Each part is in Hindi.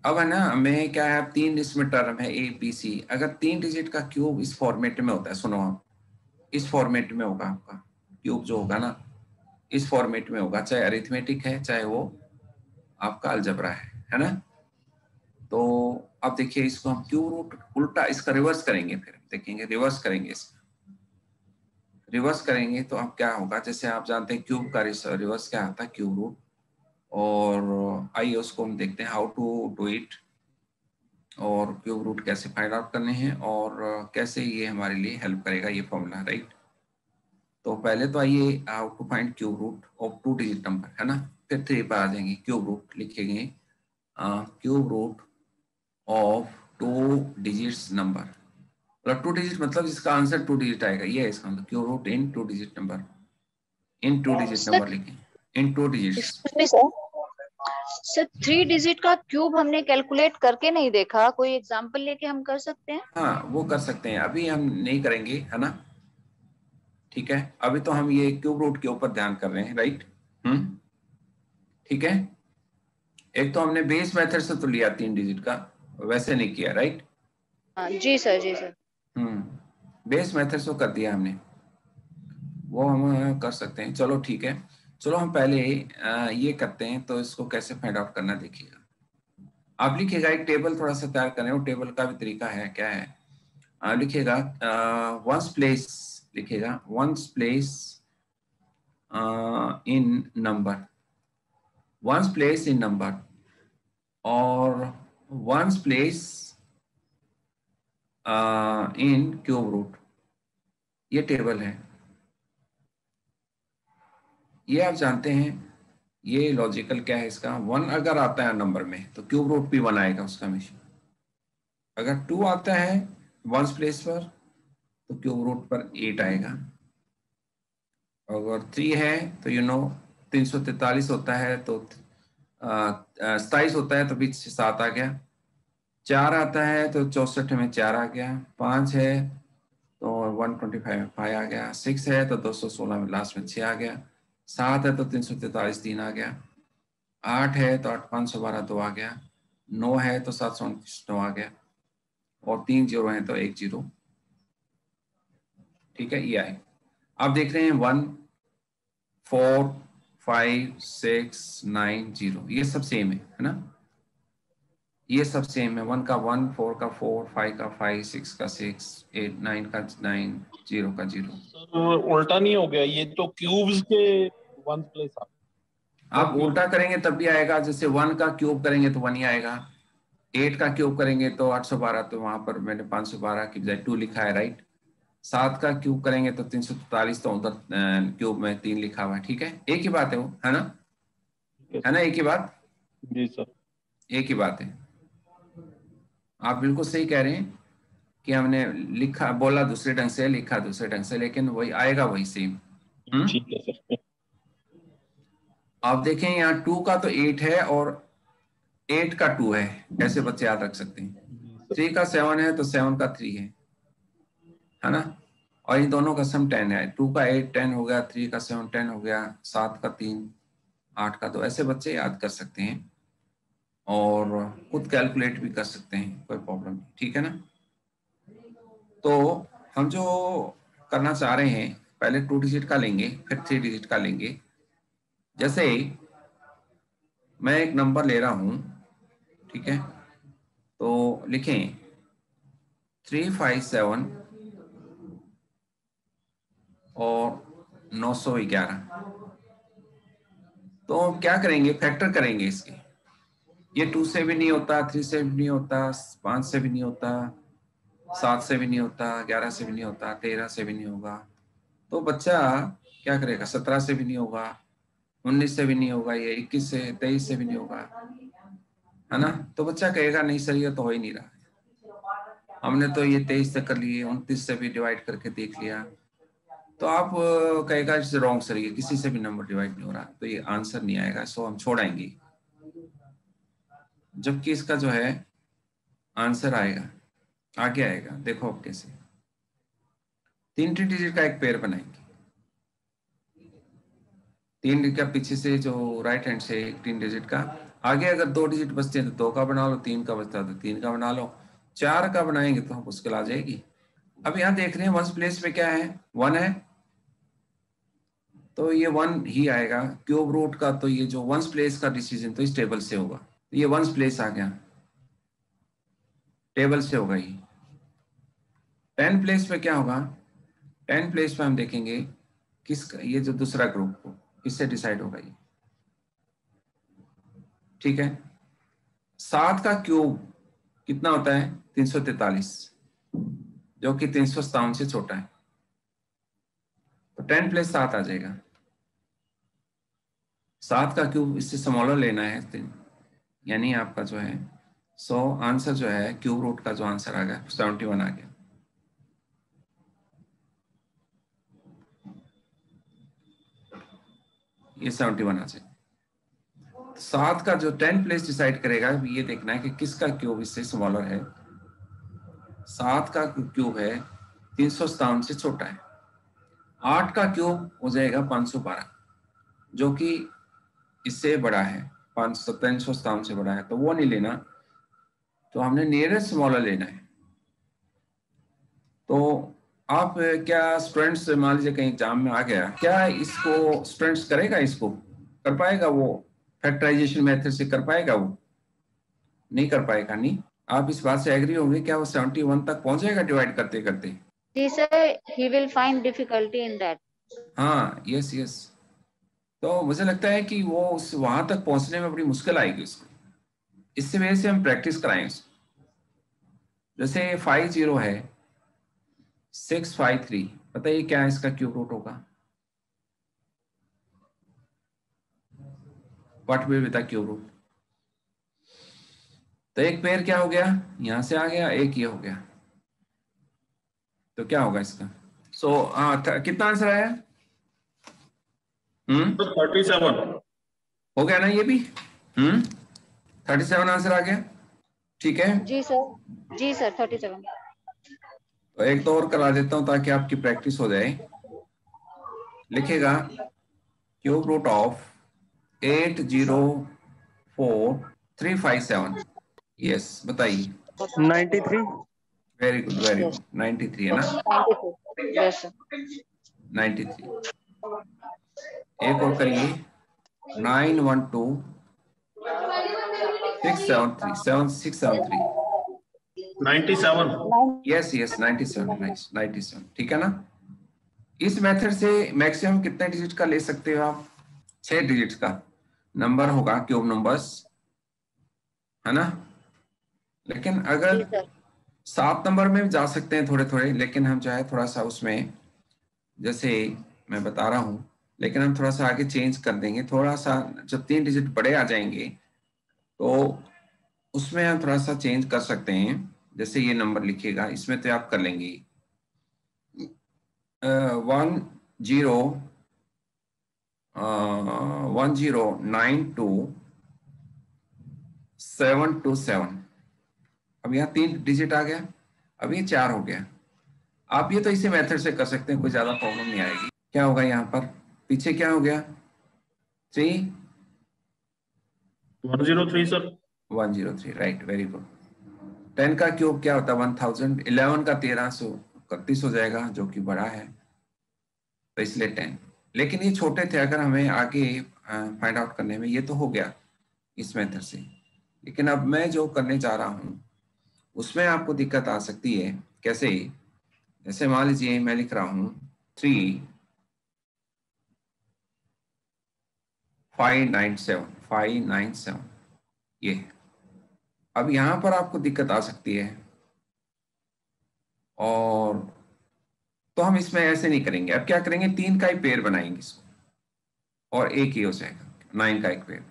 अब है ना, हमें क्या है, 3 डिजिट में टर्म है ए बी सी। अगर 3 डिजिट का क्यूब इस फॉर्मेट में होता है, सुनो आप, इस फॉर्मेट में होगा आपका क्यूब जो होगा ना, इस फॉर्मेट में होगा, चाहे अरिथमेटिक है चाहे वो आपका अलजेब्रा है ना। तो अब देखिए इसको हम क्यूब रूट उल्टा इसका रिवर्स करेंगे, फिर देखेंगे रिवर्स करेंगे, इसका रिवर्स करेंगे तो अब क्या होगा, जैसे आप जानते हैं क्यूब का रिवर्स क्या आता है, क्यूब रूट। और आइए उसको हम देखते हैं हाउ टू डू इट, और क्यूब रूट कैसे फाइंड आउट करने हैं, और कैसे ये हमारे लिए हेल्प करेगा ये फॉर्मूला, राइट। तो पहले तो आइए how to find cube root of 2 digit number, है ना। फिर 3 पर आ जाएंगे, क्यूब रूट लिखेंगे, cube root of 2 digits number, मतलब 2 डिजिट मतलब जिसका आंसर 2 डिजिट आएगा, ये है इसका मतलब, क्यूब रूट इन 2 डिजिट नंबर, इन 2 डिजिट सर नंबर लिखें, इन 2 digits. Excuse me sir 3 digit का क्यूब हमने कैलकुलेट करके नहीं देखा, कोई एग्जांपल लेके हम कर सकते हैं? हाँ वो कर सकते हैं, अभी हम नहीं करेंगे, है ना। ठीक है, अभी तो हम ये क्यूब रूट के ऊपर ध्यान कर रहे हैं, राइट। ठीक है, एक तो हमने बेस मेथड से तो लिया 3 डिजिट का, वैसे नहीं किया, राइट। हाँ जी सर, जी सर। बेस मेथड से कर दिया हमने, वो हम कर सकते हैं, चलो ठीक है। चलो हम पहले ये करते हैं, तो इसको कैसे फाइंड आउट करना देखिएगा। आप लिखिएगा एक टेबल थोड़ा सा तैयार करें, वो टेबल का भी तरीका है, क्या है, लिखिएगा वंस प्लेस, लिखिएगा ones place in number, ones place in number, और ones place in cube root, ये टेबल है, ये आप जानते हैं। ये लॉजिकल क्या है इसका, 1 अगर आता है नंबर में तो क्यूब रूट भी 1 आएगा उसका हमेशा। अगर 2 आता है वंस प्लेस पर तो क्यूब रूट पर 8 आएगा। अगर 3 है तो 343 होता है तो 27 होता है तो बीच से 7 आ गया। 4 आता है तो 64 में 4 आ गया। 5 है तो 125 में 5 आ गया। 6 है तो 216 में लास्ट में 6 आ गया। 7 है तो 343 3 आ गया। 8 है तो 8 512 2 आ गया। 9 है तो 729 9 आ गया, और 3 जीरो है तो 1 जीरो। ठीक है, ये आए। आप देख रहे हैं 1 4 5 6 9 0, ये सब सेम है ना, ये सब सेम है। 1 का 1, 4 का 4, 5 का 5, 6 का 6, 8 9 का 9, 0 का 0। सर उल्टा नहीं हो गया, ये तो क्यूब्स के वन प्लेस आप उल्टा करेंगे तब भी आएगा, जैसे 1 का क्यूब करेंगे तो 1 ही आएगा। 8 का क्यूब करेंगे तो 812, तो वहां पर मैंने 512 की बजाय 2 लिखा है, राइट। 7 का क्यूब करेंगे तो 343, तो उधर क्यूब में 3 लिखा हुआ है। ठीक है, एक ही बात है वो, है ना, है ना, एक ही बात। जी सर, एक ही बात है, आप बिल्कुल सही कह रहे हैं कि हमने लिखा बोला दूसरे ढंग से, लिखा दूसरे ढंग से, लेकिन वही आएगा, वही सेम। ठीक है सर। आप देखें यहाँ 2 का तो 8 है और 8 का 2 है, ऐसे बच्चे याद रख सकते हैं। 3 का 7 है तो 7 का 3 है ना, और इन दोनों का सम 10 है। 2 का 8 10 हो गया, 3 का 7 10 हो गया, 7 का 3 8 का 2, ऐसे बच्चे याद कर सकते हैं और खुद कैलकुलेट भी कर सकते हैं, कोई प्रॉब्लम नहीं। ठीक है ना, तो हम जो करना चाह रहे हैं, पहले 2 डिजिट का लेंगे फिर 3 डिजिट का लेंगे। जैसे मैं एक नंबर ले रहा हूं, ठीक है, तो लिखें 357 और 911। तो हम क्या करेंगे, फैक्टर करेंगे इसके। ये 2 से भी नहीं होता, 3 से भी नहीं होता, 5 से भी नहीं होता, 7 से भी नहीं होता, 11 से भी नहीं होता, 13 से भी नहीं होगा। तो बच्चा क्या करेगा, 17 से भी नहीं होगा, 19 से भी नहीं होगा, ये 21 से 23 से भी नहीं होगा, है ना। तो बच्चा कहेगा नहीं सर ये तो हो ही नहीं रहा, हमने तो ये 23 से कर लिए, 29 से भी डिवाइड करके देख लिया। तो आप कहेगा इट्स रॉन्ग सर, ये किसी से भी नंबर डिवाइड नहीं हो रहा, तो ये आंसर नहीं आएगा, सो हम छोड़ाएंगे। जबकि इसका जो है आंसर आएगा, आगे आएगा, देखो अब कैसे। 3 डिजिट का एक पेयर बनाएंगे। 3 डिजिट का पीछे से जो राइट हैंड से 3 डिजिट का आगे अगर 2 डिजिट बचते हैं तो 2 का बना लो, 3 का बचता है तो 3 का बना लो, 4 का बनाएंगे तो मुश्किल आ जाएगी। अब यहाँ देख रहे हैं वंस प्लेस में क्या है, 1 है, तो ये 1 ही आएगा। क्यूब रूट का तो ये जो वंस प्लेस का डिसीजन तो इस टेबल से होगा, तो ये वंस प्लेस आ गया, टेबल से होगा ये। 10 प्लेस पे क्या होगा, 10 प्लेस पे हम देखेंगे किसका, ये जो दूसरा ग्रुप को किससे डिसाइड होगा ये, ठीक है। 7 का क्यूब कितना होता है, 343, जो कि 357 से छोटा है, तो 10 प्लस 7 आ जाएगा। 7 का क्यूब इससे स्मॉलर लेना है, यानी आपका जो है आंसर जो है क्यूब रूट का जो आंसर आ गया 71 आ गया। ये 71 आ जाएगा। 7 का जो 10 प्लेस डिसाइड करेगा, ये देखना है कि किसका क्यूब इससे स्मॉलर है। 7 का क्यूब है 357 से छोटा है। 8 का क्यूब हो जाएगा 512, जो कि इससे बड़ा है, 357 से बड़ा है, तो वो नहीं लेना, तो हमने नियरेस्ट स्मॉलर लेना है। तो आप क्या स्टूडेंट्स, मान लीजिए कहीं एग्जाम में आ गया, क्या इसको स्टूडेंट्स करेगा, इसको कर पाएगा, वो फैक्टराइजेशन मेथड से कर पाएगा, वो नहीं कर पाएगा। नहीं, आप इस बात से एग्री होंगे, क्या वो 71 तक पहुंच जाएगा डिवाइड करते करते? जी sir, he will find difficulty in that. हाँ, यस यस। तो मुझे लगता है कि वो उस वहां तक पहुंचने में बड़ी मुश्किल आएगी उसको, इससे वजह से हम प्रैक्टिस कराएं उसको। जैसे 50 है 653, बताइए क्या इसका क्यूब रूट होगा, what will be the cube root? तो एक पेयर क्या हो गया, यहां से आ गया, एक ये हो गया, तो क्या होगा इसका? कितना आंसर आया? 37 हो गया ना ये भी? 37 आंसर आ गया, ठीक है। जी सर 37। तो एक तो और करा देता हूं ताकि आपकी प्रैक्टिस हो जाए। लिखेगा क्यूब रूट ऑफ 804357, यस बताइए। 93। वेरी गुड वेरी गुड, 93 है ना? 93, यस सर। 93। एक और करिए, 912673673। 97 यस यस 97, नाइस 97, ठीक है ना? इस मेथड से मैक्सिमम कितने डिजिट का ले सकते हो आप? 6 डिजिट का नंबर होगा, क्यूब नंबर्स, है ना? लेकिन अगर 7 नंबर में जा सकते हैं थोड़े थोड़े, लेकिन हम चाहे थोड़ा सा उसमें, जैसे मैं बता रहा हूं, लेकिन हम थोड़ा सा आगे चेंज कर देंगे, थोड़ा सा जब 3 डिजिट बड़े आ जाएंगे तो उसमें हम थोड़ा सा चेंज कर सकते हैं। जैसे ये नंबर लिखिएगा, इसमें तो आप कर लेंगे 1092727। अब यहाँ 3 डिजिट आ गया, अब ये 4 हो गया। आप ये तो इसी मेथड से कर सकते हैं, कोई ज्यादा प्रॉब्लम नहीं आएगी। क्या होगा यहाँ पर, पीछे क्या हो गया? 103 सर। 103, right, very good. 10 का क्यूब क्या होता है? 1000। 11 का 1331 हो जाएगा, जो कि बड़ा है, तो इसलिए 10। लेकिन ये छोटे थे, अगर हमें आगे फाइंड आउट करने में, ये तो हो गया इस मेथड से। लेकिन अब मैं जो करने जा रहा हूं उसमें आपको दिक्कत आ सकती है। कैसे? जैसे मान लीजिए मैं लिख रहा हूं 3597 ये। अब यहां पर आपको दिक्कत आ सकती है, और तो हम इसमें ऐसे नहीं करेंगे। अब क्या करेंगे, 3 का ही पेयर बनाएंगे इसको, और एक ही हो जाएगा 9 का एक पेयर।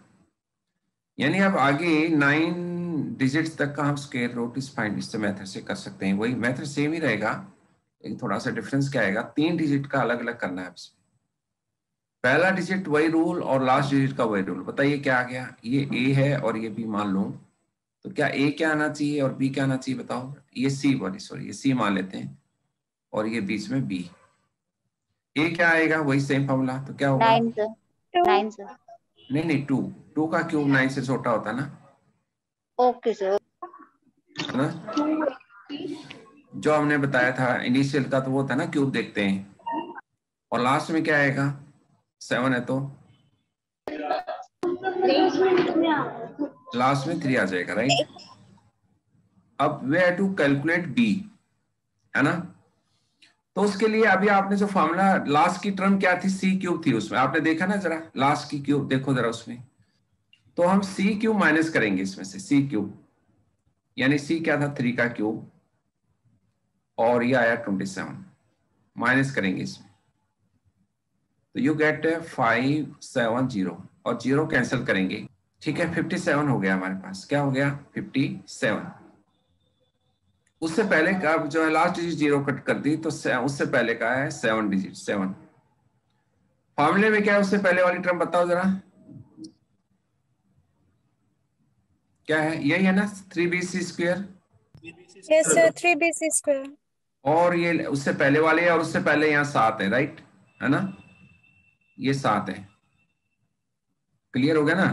यानी अब आगे 9 डिजिट्स तक का हम स्क्वायर रूट इस मेथड से कर सकते हैं। वही मेथड सेम ही रहेगा, लेकिन थोड़ा सा डिफरेंस क्या आएगा, 3 डिजिट का अलग अलग करना है। पहला डिजिट वही रूल और लास्ट डिजिट का वही रूल। बताइए क्या आ गया? ये ए है और ये बी मान लूं, तो क्या ए क्या आना चाहिए और बी क्या आना चाहिए? बताओ। ये सी, सॉरी ये सी मान लेते हैं, और ये बीच में बी। ए क्या आएगा? वही सेम फॉर्मूला, तो क्या होगा? 9 सर। नहीं नहीं, 2 2 का क्यूब 9 से छोटा होता है ना, ओके सर। है ना? जो हमने बताया था इनिशियल का तो वो था ना, क्यूब देखते हैं और लास्ट में क्या आएगा, 7 है तो लास्ट में 3 आ जाएगा, राइट? अब वे हैव टू कैलकुलेट बी, है ना? तो उसके लिए अभी आपने जो फॉर्मूला, लास्ट की टर्म क्या थी, सी क्यूब थी उसमें, आपने देखा ना, जरा लास्ट की क्यूब देखो जरा उसमें, तो हम सी क्यूब माइनस करेंगे इसमें से, सी क्यूब यानी सी क्या था, 3 का क्यूब और ये आया 27, माइनस करेंगे इसमें, तो यू गेट 570 और 0 कैंसिल करेंगे, ठीक है? 57 हो गया हमारे पास, क्या हो गया, 57। उससे पहले का जो है लास्ट डिजिट 0 कट कर दी, तो उससे पहले का है 7 डिजिट, 7। फॉर्मूले में क्या है, उससे पहले वाली टर्म बताओ जरा, क्या है, यही है ना, 3bc²। Yes sir, 3bc²। और ये उससे पहले वाले और उससे पहले यहाँ 7 है, राइट, है ना? ये 7 है, क्लियर हो गया ना?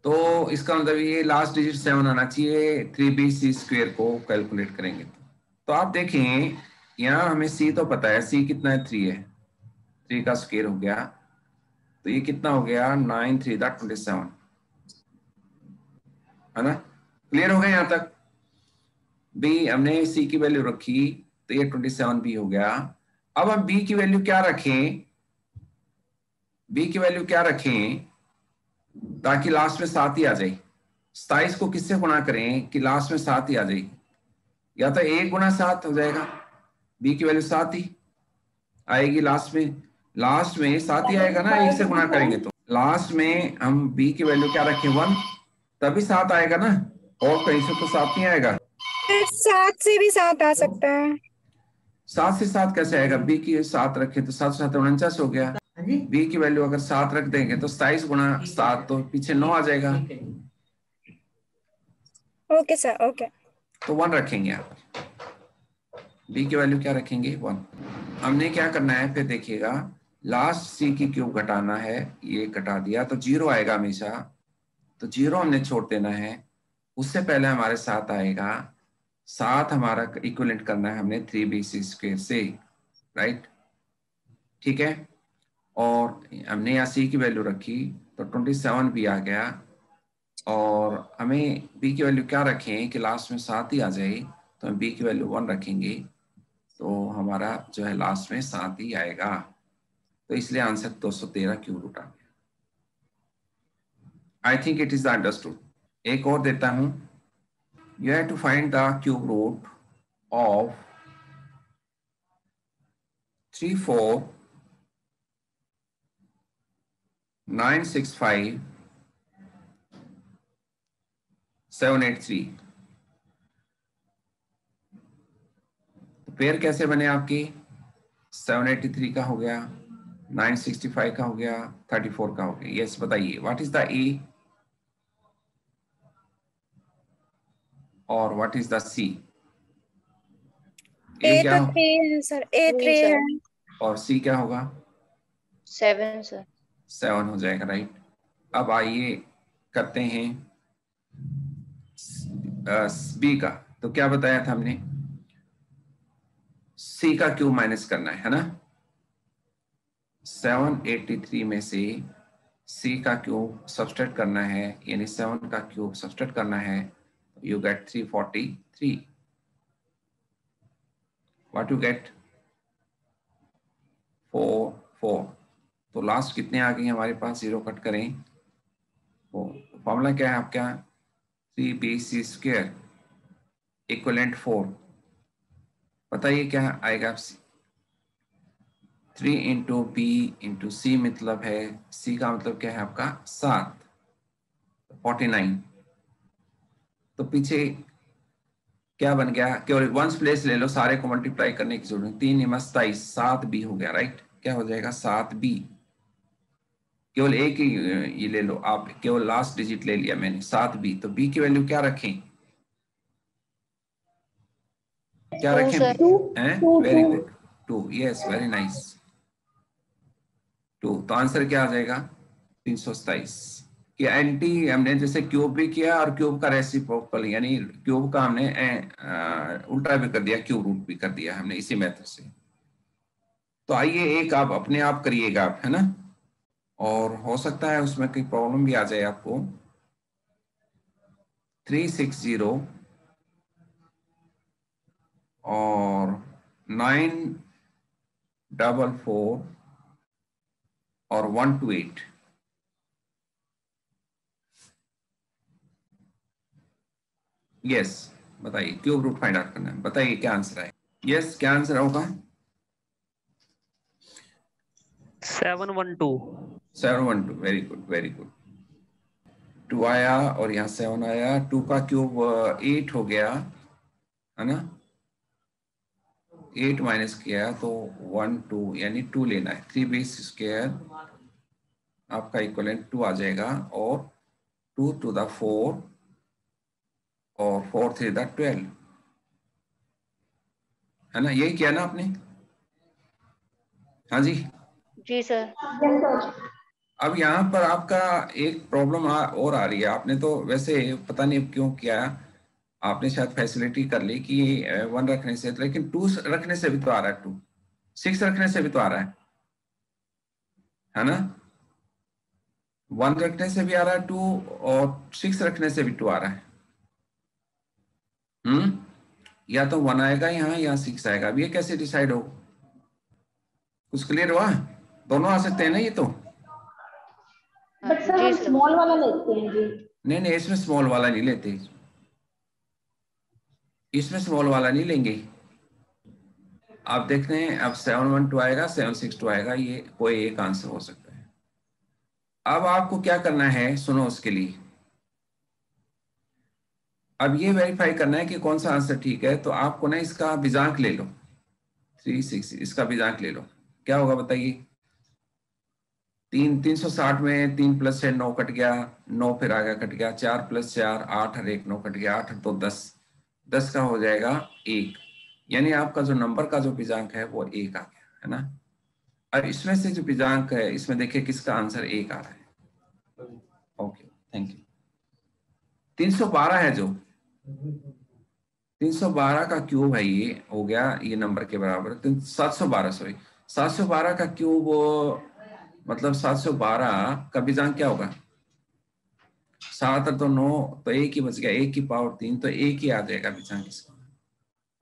तो इसका मतलब ये लास्ट डिजिट 7 आना चाहिए 3bc² को कैलकुलेट करेंगे तो आप देखें, यहाँ हमें सी तो पता है, सी कितना है, 3 है, 3 का स्क्वायर हो गया, तो ये कितना हो गया, 9 3 27, है ना? क्लियर हो गया यहाँ तक? बी हमने सी की वैल्यू रखी तो ये 27 बी हो गया। अब हम बी की वैल्यू क्या रखें, बी की वैल्यू क्या रखें ताकि लास्ट में 7 ही आ जाए। 27 को किससे गुणा करें कि लास्ट में 7 ही आ जाए, या तो 1 गुणा 7 हो जाएगा, बी की वैल्यू 7 ही आएगी लास्ट में, 7 ही आएगा ना, 1 से गुणा करेंगे तो लास्ट में हम बी की वैल्यू क्या रखें, 1, तभी 7 आएगा ना, और कहीं से तो 7 नहीं आएगा। 7 से भी 7 आ सकता है। 7 से 7 कैसे आएगा, बी की 7 रखे तो 7 7 49 हो गया, बी की वैल्यू अगर 7 रख देंगे तो 27 गुणा 7 तो पीछे 9 आ जाएगा, ओके सर, ओके। तो 1 रखेंगे यहाँ पर, बी की वैल्यू क्या रखेंगे, 1। हमने क्या करना है फिर देखिएगा, लास्ट सी की क्यूब घटाना है, ये घटा दिया तो 0 आएगा हमेशा, तो 0 हमने छोड़ देना है, उससे पहले हमारे 7 आएगा, 7 हमारा इक्विवेलेंट करना है हमने 3bc² से, राइट, ठीक है? और हमने यहाँ सी की वैल्यू रखी तो 27 भी आ गया, और हमें बी की वैल्यू क्या रखें कि लास्ट में 7 ही आ जाए, तो हम बी की वैल्यू 1 रखेंगे, तो हमारा जो है लास्ट में 7 ही आएगा, तो इसलिए आंसर 213 क्यूब रूट आ गया। I think it is understood. एक और देता हूं, you have to find the cube root of 3 4 9 6 5 7 8 3। तो पेयर कैसे बने आपकी, 783 का हो गया, 965 का हो गया, 34 का हो गया। यस बताइए, व्हाट इज द ए और व्हाट इज द सी? ए ए क्या तो हो 3 है सर, ए 3 सर। है। और सी क्या होगा, 7 सर। 7 हो जाएगा, राइट। अब आइए करते हैं बी का, तो क्या बताया था हमने, सी का क्यूब माइनस करना है ना, 783 में से सी का क्यूब सब्सट्रैक्ट करना है, यानी 7 का क्यूब सब्सट्रैक्ट करना है, you get 343। What you get, 4 4। तो लास्ट कितने आ गए हमारे पास, 0 कट करें, तो फॉर्मूला क्या है आपका, 3bc² इक्वलेंट 4, बताइए क्या आएगा आप, 3 इंटू बी इंटू सी, मतलब है सी का मतलब क्या है आपका 7, 49। तो पीछे क्या बन गया, केवल वंस प्लेस ले लो, सारे को मल्टीप्लाई करने की जरूरत नहीं, 3 × 27 7 बी हो गया, राइट। क्या हो जाएगा 7 बी, केवल एक ही ये ले लो आप, केवल लास्ट डिजिट ले लिया मैंने 7 बी, तो बी की वैल्यू क्या रखें, क्या 2 रखें, sir. Very good, 2, yes very nice, 2। तो आंसर क्या आ जाएगा, 327 कि एंटी हमने जैसे क्यूब भी किया और क्यूब का रेसिप्रोकल यानी क्यूब का हमने उल्टा भी कर दिया, क्यूब रूट भी कर दिया हमने इसी मेथड से। तो आइए एक आप अपने आप करिएगा आप, है ना, और हो सकता है उसमें कोई प्रॉब्लम भी आ जाए आपको। 360 और 944 और 128। यस, बताइए क्यूब रूट फाइंड आउट करना है, बताइए क्या आंसर है। यस, क्या आंसर होगा? 712। 712, वेरी गुड वेरी गुड। 2 आया और यहाँ 7 आया, 2 का क्यूब 8 हो गया, है ना, 8 माइनस किया तो 1 2 यानी 2 लेना है। 3 बेस स्क्वायर आपका इक्वलेंट 2 आ जाएगा, और 2 to the 4 और 4 3 the 12, है ना, यही किया ना आपने? हाँ जी जी सर। अब यहाँ पर आपका एक प्रॉब्लम और आ रही है। आपने तो वैसे पता नहीं क्यों किया, आपने शायद फैसिलिटी कर ली कि 1 रखने से, लेकिन 2 रखने से भी तो आ रहा है, 2 6 रखने से भी तो आ रहा है ना, 1 रखने से भी आ रहा है 2 और 6 रखने से भी 2 आ रहा है। या तो 1 आएगा यहाँ या 6 आएगा। अब ये कैसे डिसाइड हो? कुछ क्लियर हुआ? दोनों आ सकते हैं ना ये तो। बट सर हम स्मॉल वाला लेते हैं जी। नहीं, इसमें स्मॉल वाला नहीं लेते, इसमें स्मॉल वाला नहीं लेंगे। आप देखते हैं अब 712 आएगा, 762 आएगा, ये कोई एक आंसर हो सकता है। अब आपको क्या करना है, सुनो उसके लिए। अब ये वेरीफाई करना है कि कौन सा आंसर ठीक है, तो आपको ना इसका बिजांक ले लो, 360 इसका बिजांक ले लो। क्या होगा बताइए? 360 में 3 प्लस 6 9 कट गया, 9 फिर आगे कट गया, 4 प्लस 4 8 और 1 9 कट गया, 8 तो 10, 10 का हो जाएगा 1, यानी आपका जो नंबर का जो बिजांक है वो 1 आ गया, है ना। अब इसमें से जो बिजांक है इसमें देखिए किसका आंसर 1 आ रहा है। Okay, thank you. 312 है जो 312 का क्यूब है, ये हो गया ये नंबर के बराबर। 712, सॉरी 712 का क्यूब मतलब 712 का बिजांक क्या होगा? 7 और 2 9, तो 1 ही बच गया, 1 की पावर 3, तो 1 ही आ जाएगा बिजांक इसका।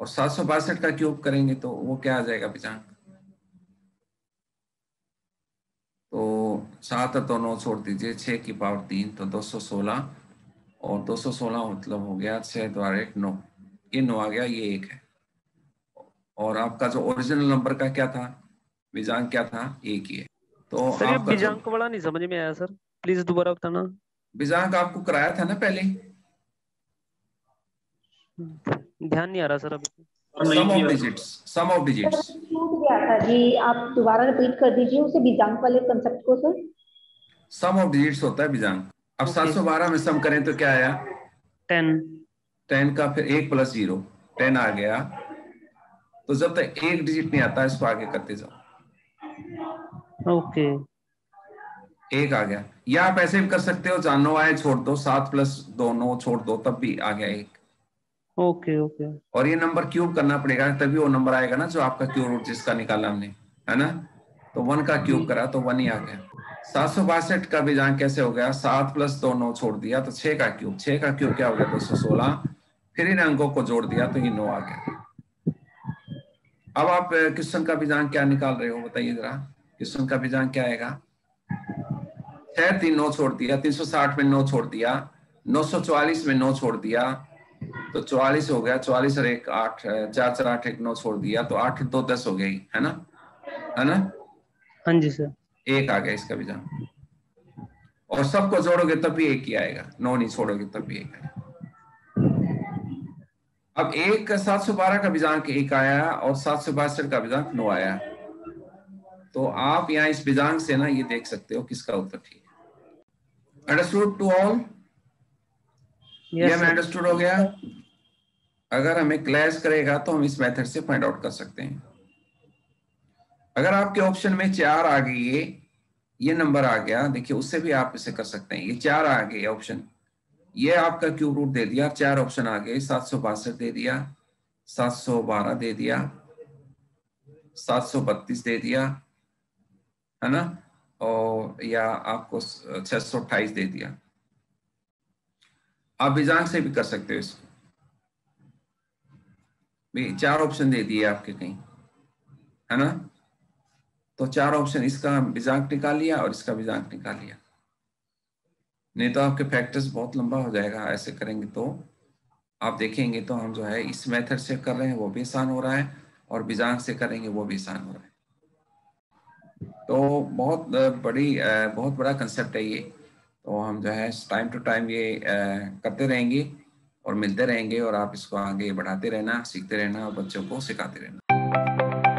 और 762 का क्यूब करेंगे तो वो क्या आ जाएगा बिजांक? तो 7 और 2 9 छोड़ दीजिए, 6 की पावर 3, तो 216, और 216 मतलब हो गया 6 द्वारा 1 9, ये 9 आ गया, ये 1 है। और आपका जो ओरिजिनल नंबर का क्या था, बिजांक क्या था? 1 ही है। तो सर ये आपका जो बिजांक वाला नहीं समझ में आया सर, प्लीज दोबारा बताना। बिजांक आपको कराया था ना पहले, ध्यान नहीं आ रहा सर अभी। Sum of digits, sum of digits. छूट गया था जी, आप दोबारा रिपीट कर दीजिए उसे बिजांक वाले कंसेप्ट को सर। सम ऑफ डिजिट्स होता है बिजांक। अब 712 में सम करें तो क्या आया? 10। 10 का फिर 1 प्लस 0, 10 आ गया। तो जब तक एक डिजिट नहीं आता इसको आगे करते जाओ। ओके, 1 आ गया, या आप ऐसे भी कर सकते हो, जहां 9 आए छोड़ दो, 7 प्लस 2 9 छोड़ दो, तब भी आ गया 1। Okay okay. और ये नंबर क्यूब करना पड़ेगा, तभी वो नंबर आएगा ना जो आपका क्यूब रूट जिसका निकाला हमने, है ना। तो 1 का क्यूब करा तो 1 ही आ गया। 762 का बिजांक कैसे हो गया? 7 प्लस 2 9 छोड़ दिया तो 6 का क्यूब, 6 का क्यूब क्या हो गया? 216, फिर इन अंकों को जोड़ दिया तो ये 9 आ गया। अब आप क्वेश्चन का बिजांक क्या निकाल रहे हो बताइए जरा। क्वेश्चन का बिजांक क्या आएगा? 6 3 9 छोड़ दिया, 360 में 9 छोड़ दिया, 944 में 9 छोड़ दिया तो 44 हो गया, 44 और 1 8, 4 4 8 1 9 छोड़ दिया तो 8 2 10 हो गई, है ना, है ना। हाँ जी सर। 1 आ गया इसका बिजांक, और सबको जोड़ोगे तब भी 1 ही आएगा, 9 नहीं छोड़ोगे तब भी 1 आएगा। अब 712 का बिजांक 1 आया और 762 का बिजांक 9 आया, तो आप यहाँ इस बिजांक से ना ये देख सकते हो किसका उत्तर ठीक है। Understood to all? ये हमें अंडरस्टूड हो गया। अगर हमें क्लैश करेगा तो हम इस मेथड से फाइंड आउट कर सकते हैं। अगर आपके ऑप्शन में 4 आ गई है ये नंबर आ गया, देखिए उससे भी आप इसे कर सकते हैं। ये 4 आ गए ऑप्शन, ये आपका क्यूब रूट दे दिया, 4 ऑप्शन आ गए, 762 दे दिया, 712 दे दिया, 732 दे दिया, है ना, और या आपको 628 दे दिया। आप बीजांक से भी कर सकते हो इसको, भी 4 ऑप्शन दे दिए आपके कहीं, है ना, तो 4 ऑप्शन, इसका बीजांक निकाल लिया और इसका बीजांक निकाल लिया। नहीं तो आपके फैक्टर्स बहुत लंबा हो जाएगा ऐसे करेंगे तो। आप देखेंगे तो हम जो है इस मेथड से कर रहे हैं वो भी आसान हो रहा है, और बीजांक से करेंगे वो भी आसान हो रहा है। तो बहुत बहुत बड़ा कंसेप्ट है ये। तो हम जो है टाइम टू टाइम ये करते रहेंगे और मिलते रहेंगे, और आप इसको आगे बढ़ाते रहना, सीखते रहना और बच्चों को सिखाते रहना।